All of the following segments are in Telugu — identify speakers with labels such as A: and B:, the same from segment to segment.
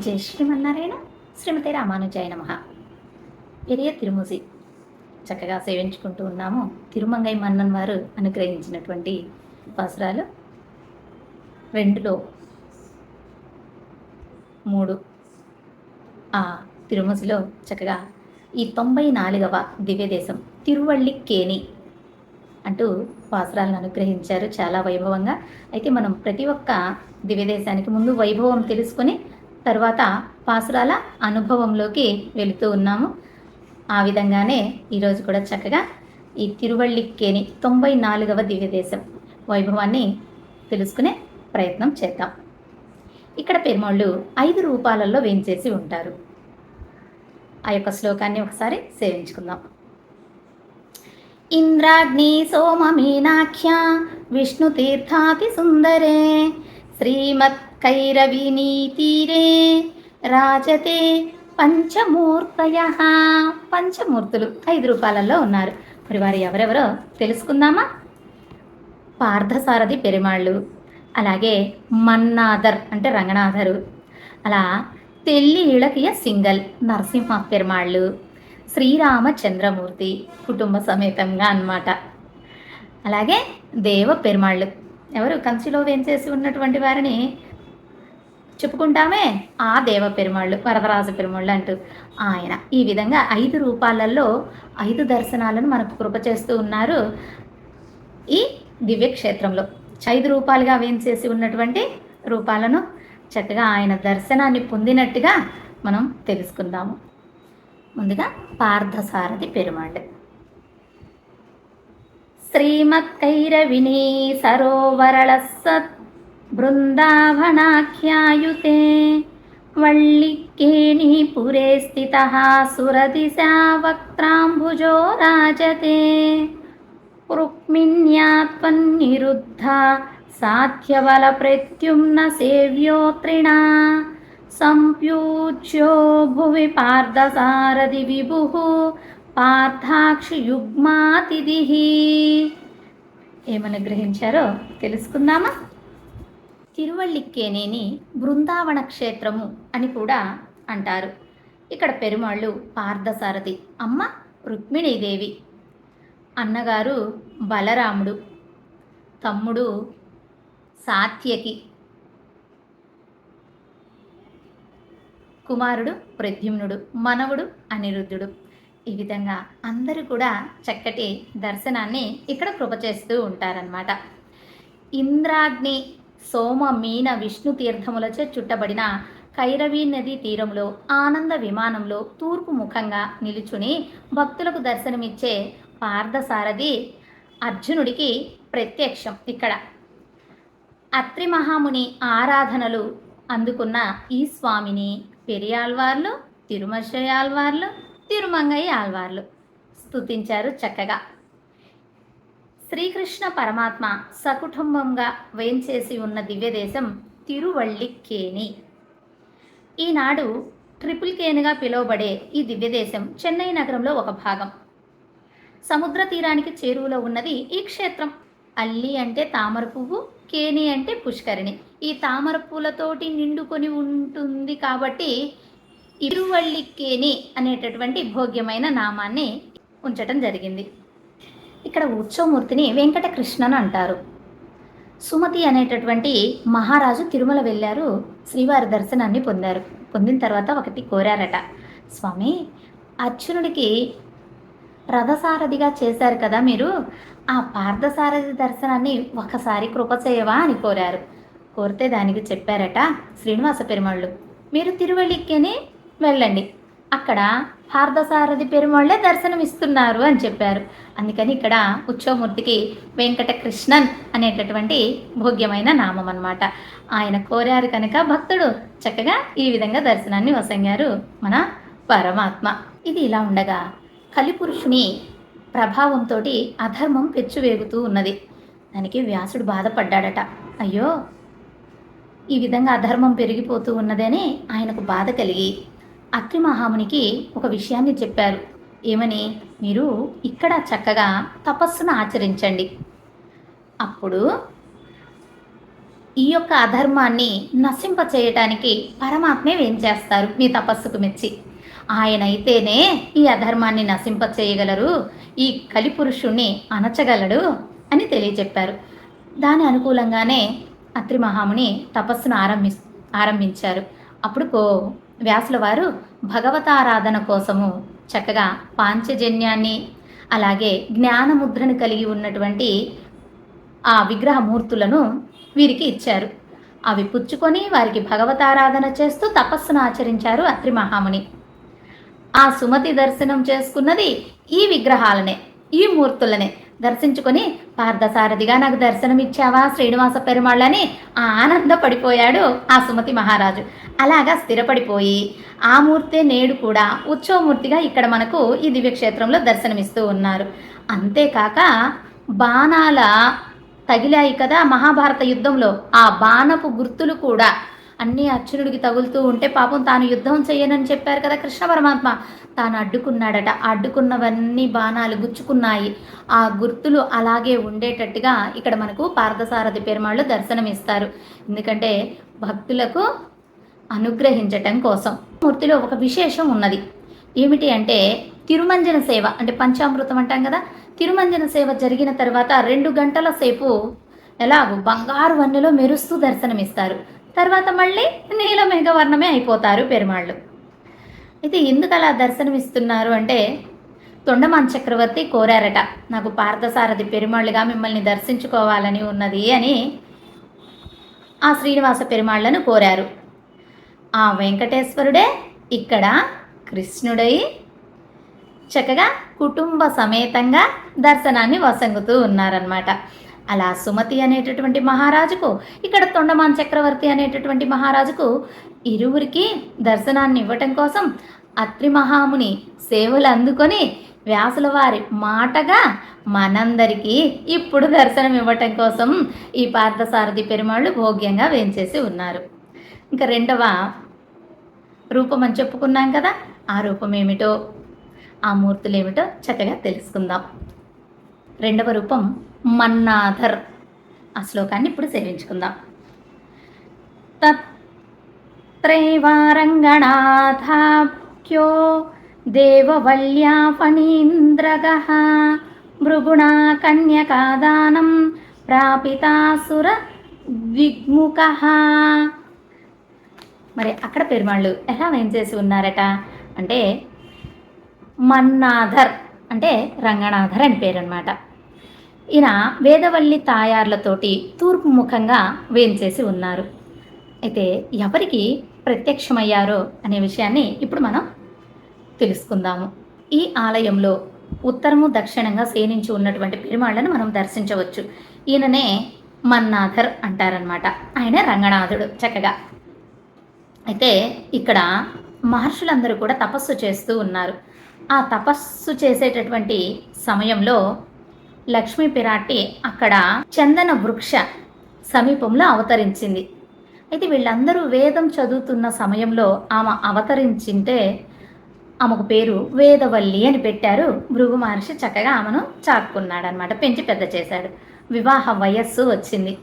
A: జై శ్రీమన్నారాయణ. శ్రీమతి రామానుజాయ నమః. పెరియ తిరుమూసి చక్కగా సేవించుకుంటూ ఉన్నాము. తిరుమంగై మన్నన్ వారు అనుగ్రహించినటువంటి పాసురాలు 2లో 3 ఆ తిరుమూసిలో చక్కగా ఈ 94వ దివ్యదేశం తిరువళ్ళిక్కేని అంటూ పాసురాలను అనుగ్రహించారు చాలా వైభవంగా. అయితే మనం ప్రతి ఒక్క దివ్యదేశానికి ముందు వైభవం తెలుసుకొని తర్వాత పాసురాల అనుభవంలోకి వెళుతూ ఉన్నాము. ఆ విధంగానే ఈరోజు కూడా చక్కగా ఈ తిరువళ్ళిక్కేని 94వ దివ్యదేశం వైభవాన్ని తెలుసుకునే ప్రయత్నం చేద్దాం. ఇక్కడ పెరుమాళ్ళు 5 రూపాలలో వేంచేసి ఉంటారు. ఆ యొక్క శ్లోకాన్ని ఒకసారి సేవించుకుందాం. ఇంద్రాగ్ని సోమ మీనాఖ్య విష్ణు తీర్థాతి సుందరే శ్రీమత్ కైరవినీ తీరే రాజతే పంచమూర్తయ. పంచమూర్తులు 5 రూపాలలో ఉన్నారు. మరి వారు ఎవరెవరో తెలుసుకుందామా? పార్థసారథి పెరుమాళ్ళు, అలాగే మన్నాదర్ అంటే రంగనాథరు, అలా తెల్లి ఇళకియ సింగల్ నరసింహ పెరుమాళ్ళు, శ్రీరామచంద్రమూర్తి కుటుంబ సమేతంగా అన్నమాట. అలాగే దేవ పెరుమాళ్ళు, ఎవరు కంచిలో వేంచేసి ఉన్నటువంటి వారిని చెప్పుకుంటామే, ఆ దేవ పెరుమాళ్ళు, వరదరాజ పెరుమాళ్ళు అంటూ ఆయన ఈ విధంగా 5 రూపాలలో 5 దర్శనాలను మనకు కృప చేస్తూ ఉన్నారు. ఈ దివ్యక్షేత్రంలో 5 రూపాలుగా వేంచేసి ఉన్నటువంటి రూపాలను చక్కగా ఆయన దర్శనాన్ని పొందినట్టుగా మనం తెలుసుకుందాము. ముందుగా పార్థసారథి పెరుమాళ్ళు. శ్రీమత్కైరవినీ సరోవరళ సత్ బృందావనాఖ్యాయుతే వళ్ళిక్కేని పురే స్థితః సురదిశా వక్త్రాంబుజో రాజతే రుక్మిణ్యాత్వన్నిరుద్ధ సాధ్యబల ప్రత్యుమ్న సేవ్యోత్రిణా సంప్యూజ్యో భువి పార్థసారథి విభుః పార్థాక్షి యుగ్మాతిథిః. ఏమని గ్రహించారో తెలుసుకుందామా? తిరువళ్ళిక్కేనేని బృందావన క్షేత్రము అని కూడా అంటారు. ఇక్కడ పెరుమాళ్ళు పార్థసారథి, అమ్మ రుక్మిణీదేవి, అన్నగారు బలరాముడు, తమ్ముడు సాత్యకి, కుమారుడు ప్రద్యుమ్నుడు, మనవుడు అనిరుద్ధుడు. ఈ విధంగా అందరూ కూడా చక్కటి దర్శనాన్ని ఇక్కడ కృప చేస్తూ ఉంటారన్నమాట. ఇంద్రాగ్ని సోమ మీన విష్ణు తీర్థములచే చుట్టబడిన కైరవీ నదీ తీరంలో ఆనంద విమానంలో తూర్పు ముఖంగా నిలుచుని భక్తులకు దర్శనమిచ్చే పార్థసారథి అర్జునుడికి ప్రత్యక్షం. ఇక్కడ అత్రి మహాముని ఆరాధనలు అందుకున్న ఈ స్వామిని పెరియాళ్వార్లు, తిరుమర్షయాళ్వార్లు, తిరుమంగయ్య ఆళ్వార్లు స్తుతించారు చక్కగా. శ్రీకృష్ణ పరమాత్మ సకుటుంబంగా వేంచేసి ఉన్న దివ్యదేశం తిరువళ్ళిక్కేని. ఈనాడు ట్రిపుల్ కేనిగా పిలువబడే ఈ దివ్యదేశం చెన్నై నగరంలో ఒక భాగం. సముద్ర తీరానికి చేరువలో ఉన్నది ఈ క్షేత్రం. అల్లి అంటే తామర పువ్వు, కేని అంటే పుష్కరిణి. ఈ తామర పూలతోటి నిండుకొని ఉంటుంది కాబట్టి తిరువళ్ళిక్కేని అనేటటువంటి భోగ్యమైన నామాన్ని ఉంచటం జరిగింది. ఇక్కడ ఉత్సవమూర్తిని వెంకటకృష్ణన్ అంటారు. సుమతి అనేటటువంటి మహారాజు తిరుమల వెళ్ళారు, శ్రీవారి దర్శనాన్ని పొందారు. పొందిన తర్వాత ఒకటి కోరారట, స్వామి అర్జునుడికి రథసారథిగా చేశారు కదా మీరు, ఆ పార్థసారథి దర్శనాన్ని ఒకసారి కృప చేయవా అని కోరారు. కోరితే దానికి చెప్పారట శ్రీనివాస పెరుమాళ్ళు, మీరు తిరువళ్ళిక్కేని వెళ్ళండి, అక్కడ పార్థసారథి పెరుమాళ్ళే దర్శనం ఇస్తున్నారు అని చెప్పారు. అందుకని ఇక్కడ ఉత్సవమూర్తికి వెంకటకృష్ణన్ అనేటటువంటి భోగ్యమైన నామం అన్నమాట. ఆయన కోరారు కనుక భక్తుడు చక్కగా ఈ విధంగా దర్శనాన్ని వసంగారు మన పరమాత్మ. ఇది ఇలా ఉండగా కలిపురుషుని ప్రభావంతో అధర్మం పెచ్చువేగుతూ ఉన్నది. దానికి వ్యాసుడు బాధపడ్డాడట. అయ్యో ఈ విధంగా అధర్మం పెరిగిపోతూ ఉన్నదని ఆయనకు బాధ కలిగి అత్రి మహామునికి ఒక విషయాన్ని చెప్పారు. ఏమని? మీరు ఇక్కడ చక్కగా తపస్సును ఆచరించండి, అప్పుడు ఈ యొక్క అధర్మాన్ని నశింప చేయటానికి పరమాత్మే ఏం చేస్తారు మీ తపస్సుకు మెచ్చి. ఆయనైతేనే ఈ అధర్మాన్ని నశింప చేయగలరు, ఈ కలిపురుషుణ్ణి అణచగలడు అని తెలియజెప్పారు. దాని అనుకూలంగానే అత్రి మహాముని తపస్సును ఆరంభించారు. అప్పుడు వ్యాసుల వారు భగవతారాధన కోసము చక్కగా పాంచజన్యాన్ని అలాగే జ్ఞానముద్రను కలిగి ఉన్నటువంటి ఆ విగ్రహమూర్తులను వీరికి ఇచ్చారు. అవి పుచ్చుకొని వారికి భగవతారాధన చేస్తూ తపస్సును ఆచరించారు అత్రి మహాముని. ఆ సుమతి దర్శనం చేసుకున్నది ఈ విగ్రహాలనే, ఈ మూర్తులనే దర్శించుకొని పార్థసారథిగా నాకు దర్శనం ఇచ్చావా శ్రీనివాస పెరుమాళ్ళని ఆనందపడిపోయాడు ఆ సుమతి మహారాజు. అలాగా స్థిరపడిపోయి ఆ మూర్తే నేడు కూడా ఉత్సవమూర్తిగా ఇక్కడ మనకు ఈ దివ్యక్షేత్రంలో దర్శనమిస్తూ ఉన్నారు. అంతేకాక బాణాల తగిలాయి కదా మహాభారత యుద్ధంలో, ఆ బాణపు గుర్తులు కూడా అన్నీ అర్జునుడికి తగులుతూ ఉంటే పాపం తాను యుద్ధం చేయనని చెప్పారు కదా కృష్ణ పరమాత్మ, తాను అడ్డుకున్నాడట. అడ్డుకున్నవన్నీ బాణాలు గుచ్చుకున్నాయి. ఆ గుర్తులు అలాగే ఉండేటట్టుగా ఇక్కడ మనకు పార్థసారథి పెరుమాళ్ళు దర్శనమిస్తారు. ఎందుకంటే భక్తులకు అనుగ్రహించటం కోసం. మూర్తిలో ఒక విశేషం ఉన్నది. ఏమిటి అంటే తిరుమంజన సేవ, అంటే పంచామృతం అంటాం కదా. తిరుమంజన సేవ జరిగిన తర్వాత 2 గంటల సేపు ఎలాగో బంగారు వన్నెలో మెరుస్తూ దర్శనమిస్తారు. తర్వాత మళ్ళీ నీలమేఘవర్ణమే అయిపోతారు పెరుమాళ్ళు. అయితే ఎందుకు అలా దర్శనమిస్తున్నారు అంటే తొండమాన్ చక్రవర్తి కోరారట, నాకు పార్థసారథి పెరుమాళ్ళుగా మిమ్మల్ని దర్శించుకోవాలని ఉన్నది అని ఆ శ్రీనివాస పెరుమాళ్లను కోరారు. ఆ వెంకటేశ్వరుడే ఇక్కడ కృష్ణుడై చక్కగా కుటుంబ సమేతంగా దర్శనాన్ని వసంగుతూ ఉన్నారనమాట. అలా సుమతి అనేటటువంటి మహారాజుకు, ఇక్కడ తొండమాన్ చక్రవర్తి అనేటటువంటి మహారాజుకు ఇరువురికి దర్శనాన్ని ఇవ్వటం కోసం అత్రి మహాముని సేవలు అందుకొని వ్యాసుల వారి మాటగా మనందరికీ ఇప్పుడు దర్శనం ఇవ్వటం కోసం ఈ పార్థసారథి పెరుమాళ్ళు భోగ్యంగా వేంచేసి ఉన్నారు. ఇంకా 2వ రూపం అని చెప్పుకున్నాం కదా, ఆ రూపం ఏమిటో ఆ మూర్తులు ఏమిటో చక్కగా తెలుసుకుందాం. 2వ రూపం మన్నాధర్. ఆ శ్లోకాన్ని ఇప్పుడు సేవించుకుందాం. తత్రైవారంగణాథాఖ్యో దేవవల్యా ఫణీంద్రగః భృగుణా కన్యకాదానం ప్రాపితాసుర ద్విగ్ముఖః. మరి అక్కడ పెరుమాళ్ళు ఎలా వేంచేసి ఉన్నారట అంటే మన్నాధర్ అంటే రంగనాథర్ అని పేరు అనమాట. ఈయన వేదవల్లి తాయార్లతోటి తూర్పు ముఖంగా వేంచేసి ఉన్నారు. అయితే ఎవరికి ప్రత్యక్షమయ్యారో అనే విషయాన్ని ఇప్పుడు మనం తెలుసుకుందాము. ఈ ఆలయంలో ఉత్తరము దక్షిణంగా శయనించి ఉన్నటువంటి పెరుమాళ్లను మనం దర్శించవచ్చు. ఈయననే మన్నాధర్ అంటారనమాట. ఆయన రంగనాథుడు చక్కగా. అయితే ఇక్కడ మహర్షులందరూ కూడా తపస్సు చేస్తూ ఉన్నారు. ఆ తపస్సు చేసేటటువంటి సమయంలో లక్ష్మీ పిరాట్టి అక్కడ చందన వృక్ష సమీపంలో అవతరించింది. అయితే వీళ్ళందరూ వేదం చదువుతున్న సమయంలో ఆమె అవతరించింటే ఆమెకు పేరు వేదవల్లి అని పెట్టారు. భృగు మహర్షి చక్కగా ఆమెను చాటుకున్నాడు అనమాట, పెంచి పెద్ద చేశాడు. వివాహ వయస్సు వచ్చింది.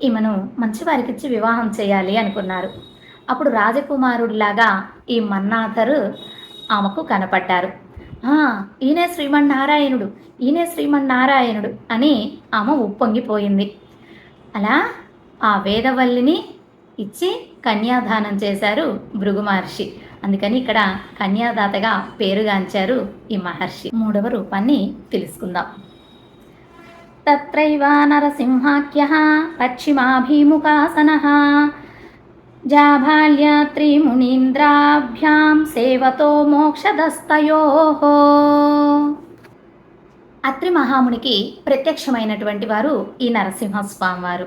A: ఈమెను మంచివారికిచ్చి వివాహం చేయాలి అనుకున్నారు. అప్పుడు రాజకుమారుడిలాగా ఈ మన్నాథరు ఆమెకు కనపడ్డారు. ఈయనే శ్రీమన్నారాయణుడు, ఈయనే శ్రీమన్నారాయణుడు అని ఆమె ఉప్పొంగిపోయింది. అలా ఆ వేదవల్లిని ఇచ్చి కన్యాదానం చేశారు భృగు మహర్షి. అందుకని ఇక్కడ కన్యాదాతగా పేరుగాంచారు ఈ మహర్షి. 3వ రూపాన్ని తెలుసుకుందాం. తత్రైవ నరసింహాఖ్యః పశ్చిమాభిముఖాసనః జాబాల్యాత్రి మునీంద్రాభ్యాం సేవతో మోక్షదస్తయోః. అత్రి మహామునికి ప్రత్యక్షమైనటువంటి వారు ఈ నరసింహస్వామి వారు.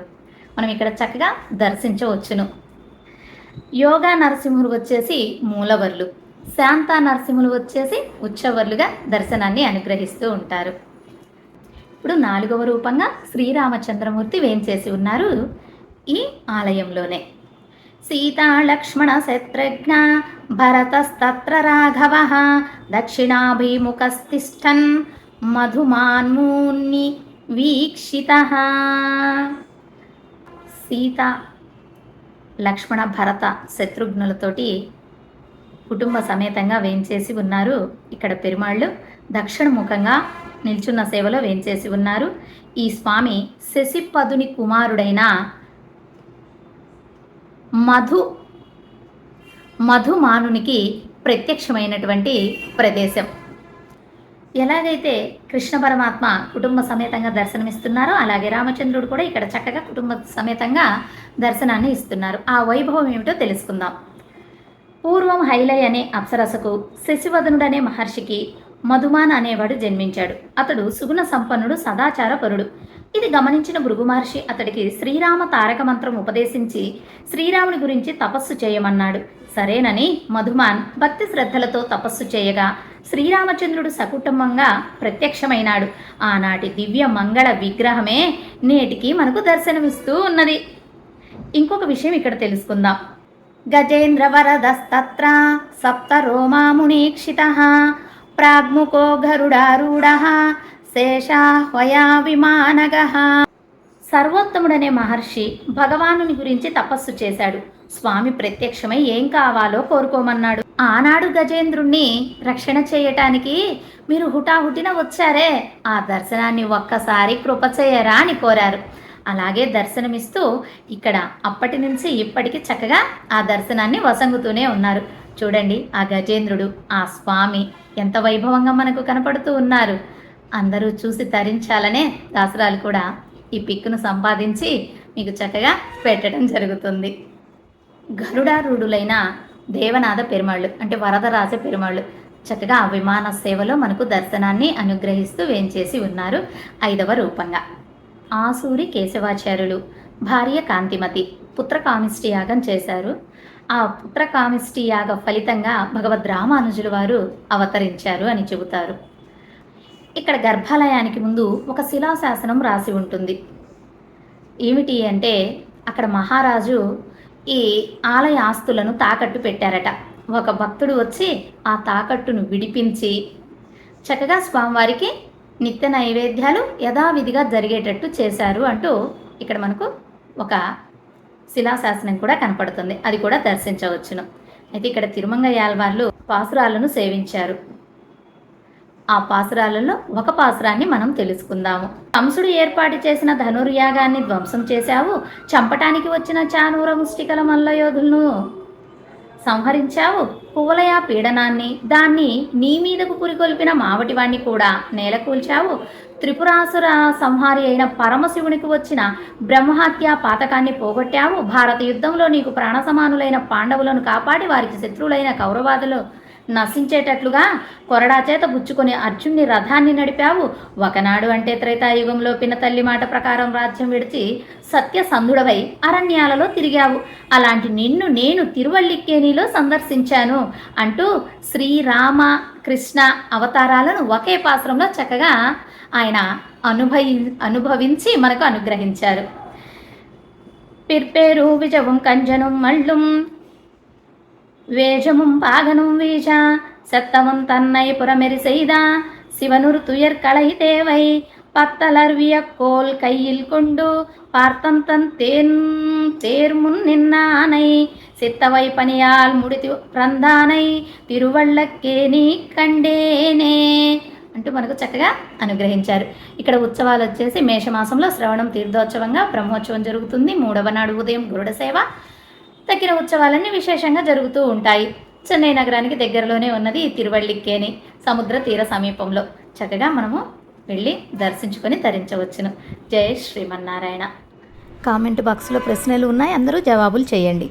A: మనం ఇక్కడ చక్కగా దర్శించవచ్చును. యోగా నరసింహులు వచ్చేసి మూలవర్లు, శాంత నరసింహులు వచ్చేసి ఉచ్చవర్లుగా దర్శనాన్ని అనుగ్రహిస్తూ ఉంటారు. ఇప్పుడు 4వ రూపంగా శ్రీరామచంద్రమూర్తి వేంచేసి ఉన్నారు ఈ ఆలయంలోనే. సీతా లక్ష్మణ శత్రుఘ్న భరతస్తత్ర రాఘవః దక్షిణాభిముఖస్థిష్టన్ మధుమాన్మూని వీక్షితః. సీత, లక్ష్మణ, భరత, శత్రుఘ్నులతోటి కుటుంబ సమేతంగా వేంచేసి ఉన్నారు. ఇక్కడ పెరుమాళ్ళు దక్షిణముఖంగా నిల్చున్న సేవలో వేంచేసి ఉన్నారు. ఈ స్వామి శశిపదుని కుమారుడైన మధుమానునికి ప్రత్యక్షమైనటువంటి ప్రదేశం. ఎలాగైతే కృష్ణ పరమాత్మ కుటుంబ సమేతంగా దర్శనమిస్తున్నారో అలాగే రామచంద్రుడు కూడా ఇక్కడ చక్కగా కుటుంబ సమేతంగా దర్శనాన్ని ఇస్తున్నారు. ఆ వైభవం ఏమిటో తెలుసుకుందాం. పూర్వం హైలై అనే అప్సరసకు శశివదనుడనే మహర్షికి మధుమాన్ అనేవాడు జన్మించాడు. అతడు సుగుణ సంపన్నుడు, సదాచారపరుడు. ఇది గమనించిన భృగు మహర్షి అతడికి శ్రీరామ తారక మంత్రం ఉపదేశించి శ్రీరాముని గురించి తపస్సు చేయమన్నాడు. సరేనని మధుమాన్ భక్తి శ్రద్ధలతో తపస్సు చేయగా శ్రీరామచంద్రుడు సకుటుంబంగా ప్రత్యక్షమైనాడు. ఆనాటి దివ్య మంగళ విగ్రహమే నేటికి మనకు దర్శనమిస్తూ ఉన్నది. ఇంకొక విషయం ఇక్కడ తెలుసుకుందాం. గజేంద్ర వరదస్తత్ర సప్త రోమామునీక్షితః ప్రాగ్ముఖో గరుడారూఢః శేషాహ్వయా విమానగః. సర్వోత్తముడనే మహర్షి భగవానుని గురించి తపస్సు చేశాడు. స్వామి ప్రత్యక్షమై ఏం కావాలో కోరుకోమన్నాడు. ఆనాడు గజేంద్రుణ్ణి రక్షణ చేయటానికి మీరు హుటాహుటిన వచ్చారే, ఆ దర్శనాన్ని ఒక్కసారి కృప చేయరా అని కోరారు. అలాగే దర్శనమిస్తూ ఇక్కడ అప్పటి నుంచి ఇప్పటికి చక్కగా ఆ దర్శనాన్ని వసంగుతూనే ఉన్నారు. చూడండి, ఆ గజేంద్రుడు, ఆ స్వామి ఎంత వైభవంగా మనకు కనపడుతూ ఉన్నారు. అందరూ చూసి తరించాలనే దాసరాలు కూడా ఈ పిక్కును సంపాదించి మీకు చక్కగా పెట్టడం జరుగుతుంది. గరుడారూఢులైన దేవనాథ పెరుమాళ్ళు అంటే వరదరాజ పెరుమాళ్ళు చక్కగా ఆ విమాన సేవలో మనకు దర్శనాన్ని అనుగ్రహిస్తూ వేంచేసి ఉన్నారు 5వ రూపంగా. ఆసూరి కేశవాచార్యులు భార్య కాంతిమతి పుత్రకామిష్టి యాగం చేశారు. ఆ పుత్రకామిష్టి యాగ ఫలితంగా భగవద్ రామానుజుల వారు అవతరించారు అని చెబుతారు. ఇక్కడ గర్భాలయానికి ముందు ఒక శిలాశాసనం రాసి ఉంటుంది. ఏమిటి అంటే అక్కడ మహారాజు ఈ ఆలయ ఆస్తులను తాకట్టు పెట్టారట. ఒక భక్తుడు వచ్చి ఆ తాకట్టును విడిపించి చక్కగా స్వామివారికి నిత్య నైవేద్యాలు యథావిధిగా జరిగేటట్టు చేశారు అంటూ ఇక్కడ మనకు ఒక శిలాశాసనం కూడా కనపడుతుంది. అది కూడా దర్శించవచ్చును. అయితే ఇక్కడ తిరుమంగయ్యాళ్వార్లు పాసురాలను సేవించారు. ఆ పాసురాలలో ఒక పాసురాన్ని మనం తెలుసుకుందాము. కంసుడు ఏర్పాటు చేసిన ధనుర్యాగాన్ని ధ్వంసం చేశావు, చంపటానికి వచ్చిన చానూర ముష్టికల మల్లయోధులను సంహరించావు, కువలయ పీడనాన్ని దాన్ని నీ మీదకు పురికొల్పిన మావటివాణ్ణి కూడా నేలకూల్చావు, త్రిపురాసుర సంహారి అయిన పరమశివునికి వచ్చిన బ్రహ్మహత్య పాతకాన్ని పోగొట్టావు, భారత యుద్ధంలో నీకు ప్రాణసమానులైన పాండవులను కాపాడి వారికి శత్రువులైన కౌరవాదులు నశించేటట్లుగా కొరడా చేత బుచ్చుకొని అర్జున్ని రథాన్ని నడిపావు, ఒకనాడు అంటే త్రేతాయుగంలో పినతల్లి మాట ప్రకారం రాజ్యం విడిచి సత్యసంధుడవై అరణ్యాలలో తిరిగావు, అలాంటి నిన్ను నేను తిరువళ్ళిక్కేనిలో సందర్శించాను అంటూ శ్రీరామ కృష్ణ అవతారాలను ఒకే పాత్రంలో చక్కగా ఆయన అనుభవించి మనకు అనుగ్రహించారు. పిర్పేరు విజవం కంజనం మళ్ళుం வேஷமும் பாகனும் வீஷா செத்தவன் தன்னை புறமெறி செய்தா சிவனுர் துயர் களை தேவை பத்தலர்விய கோல் கையில் கொண்டு பார்த்தன் தன் தேர் முன் நின்னானை சித்தவை பணியால் முடித்து பிறந்தானை తిరువళ్ళకేని కండేనే అంటూ మనకు చక్కగా అనుగ్రహించారు. ఇక్కడ ఉత్సవాలు వచ్చేసి మేషమాసంలో శ్రవణం తీర్థోత్సవంగా బ్రహ్మోత్సవం జరుగుతుంది. 3వ నాడు ఉదయం గరుడ సేవ, తక్కిన ఉత్సవాలన్నీ విశేషంగా జరుగుతూ ఉంటాయి. చెన్నై నగరానికి దగ్గరలోనే ఉన్నది ఈ తిరువళ్ళిక్కేని, సముద్ర తీర సమీపంలో. చక్కగా మనము వెళ్ళి దర్శించుకొని తరించవచ్చును. జై శ్రీమన్నారాయణ. కామెంట్ బాక్స్లో ప్రశ్నలు ఉన్నాయి, అందరూ జవాబులు చేయండి.